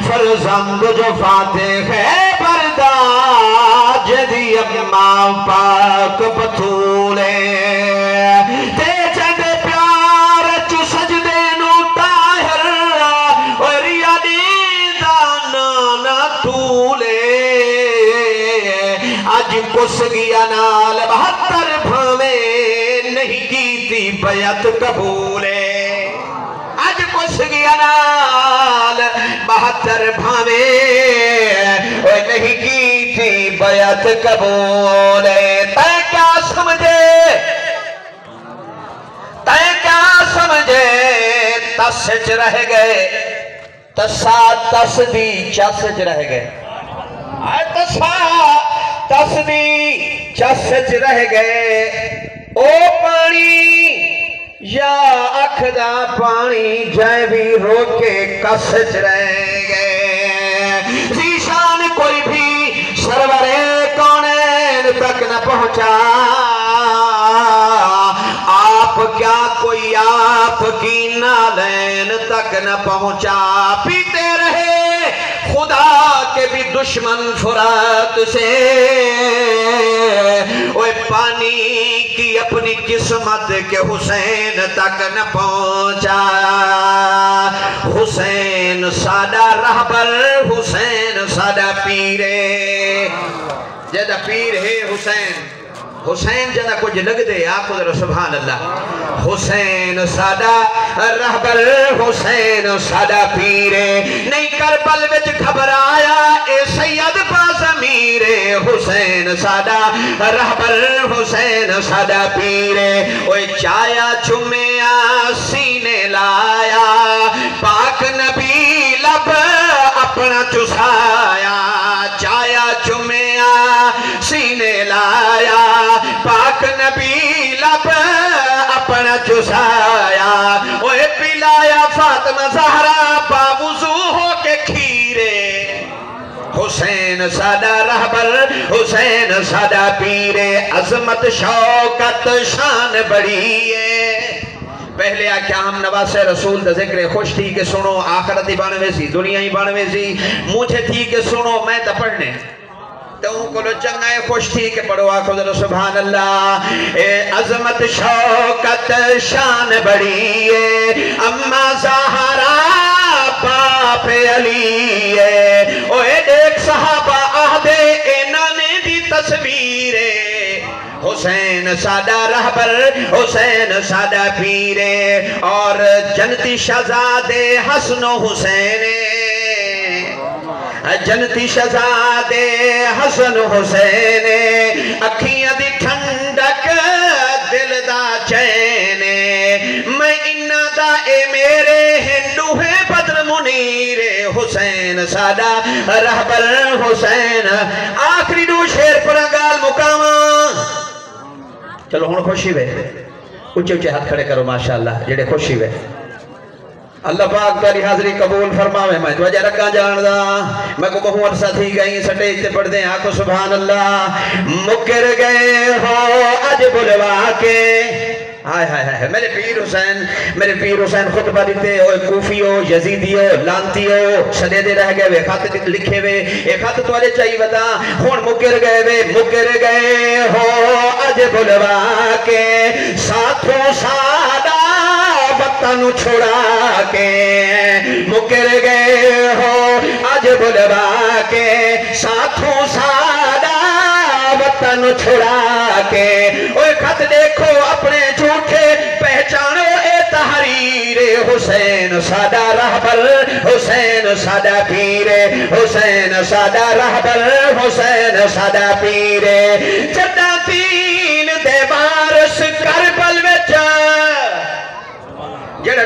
فرزند جو فاتح ہے پردہ جدی اماں پاک بطولے تے چند پیار چو سجدے نو طاہر اور یادی دانا طولے آج کس گیا نال 72 بھویں نہیں کی تھی بیعت قبولے آج کس گیا نال 72 بھویں نہیں کی تھی بیعت قبولے تے کیا سمجھے تسچ رہ گئے تسا تصدی چسچ رہ گئے تسا تصدی چسچ رہ گئے او پانی یا اکھدا پانی جائے بھی روکے کسچ رہ گئے زیشان کوئی بھی سرور کونین تک نہ پہنچا آپ کیا کوئی آپ کی نالین تک نہ پہنچا پیتے رہے خدا کے بھی دشمن فرات سے اوہ پانی کی اپنی قسمت کے حسین تک نہ پہنچا حسین سادہ رہبر حسین سادہ پیرے جدہ پیر ہے حسین جدہ کچھ لگ دے آخو ذرا سبحان اللہ حسین سادہ رہبر حسین سادہ پیرے نہیں کربل وچ گھبرایا اے سید پاس امیرے حسین سادہ رہبر حسین سادہ پیرے اوہ چایا چمیا سینے لایا پاک نبی لب اپنا چسایا چایا چمیا سینے لایا پاک نبی لب اپنا چسایا اوہ پلایا فاطمہ زہرا باوضو ہو کے کھیرے حسین سادہ رہبر حسین سادہ پیرے عظمت شوکت شان بڑی ہے پہلے آکھیا ہم نواز رسول دا ذکر خوش تھی کہ سنو آخرتی بانوے سی دنیا ہی بانوے سی مجھے تھی کہ سنو میں تا پڑھنے تو ان کو لو چنگائے خوش تھی کہ پڑھو آخو ذرا سبحان اللہ اے عظمت شوکت شان بڑی ہے اما زہرا باپ علی ہے اوہ دیکھ صحابہ آہدے انانے دی تصویرے حسین سادہ رہبر حسین سادہ پیرے اور جنتی شہزادے حسن و حسین جنتی شہزادے حسن حسین اکھیاں دی ٹھنڈک دل دا چین میں انہ دا اے میرے ہندو ہے بدر منیر حسین سادہ رہبر حسین آخری دو شیر پرنگال مقامہ چلو ہون خوشی وے اچھے اچھے ہاتھ کھڑے کرو ماشاءاللہ جڑے خوشی وے اللہ پاک تاری حاضری قبول فرماوے میں تو وجہ رکھا جان دا میں کو بہو عرصہ تھی گئی سٹیج تے پڑھ دیں آکو سبحان اللہ مکر گئے ہو اج بلوا کے ہائے ہائے ہائے میرے پیر حسین خطبہ دیتے ہوئے کوفیو یزیدیو لانتیو شدے دے رہ گئے وے خط لکھے وے ایک خط تو آلے چاہیے بتا ہون مکر گئے ہو اج بلوا کے ساتھوں سادہ وطن چھوڑا کے مکر گئے ہو اج بلوا کے ساتھوں سادہ وطن چھوڑا کے اوہ خط دیکھو اپنے جھوٹے پہچانو اے تحریر حسین سادہ رہبر حسین سادہ پیرے حسین سادہ رہبر حسین سادہ پیرے جدہ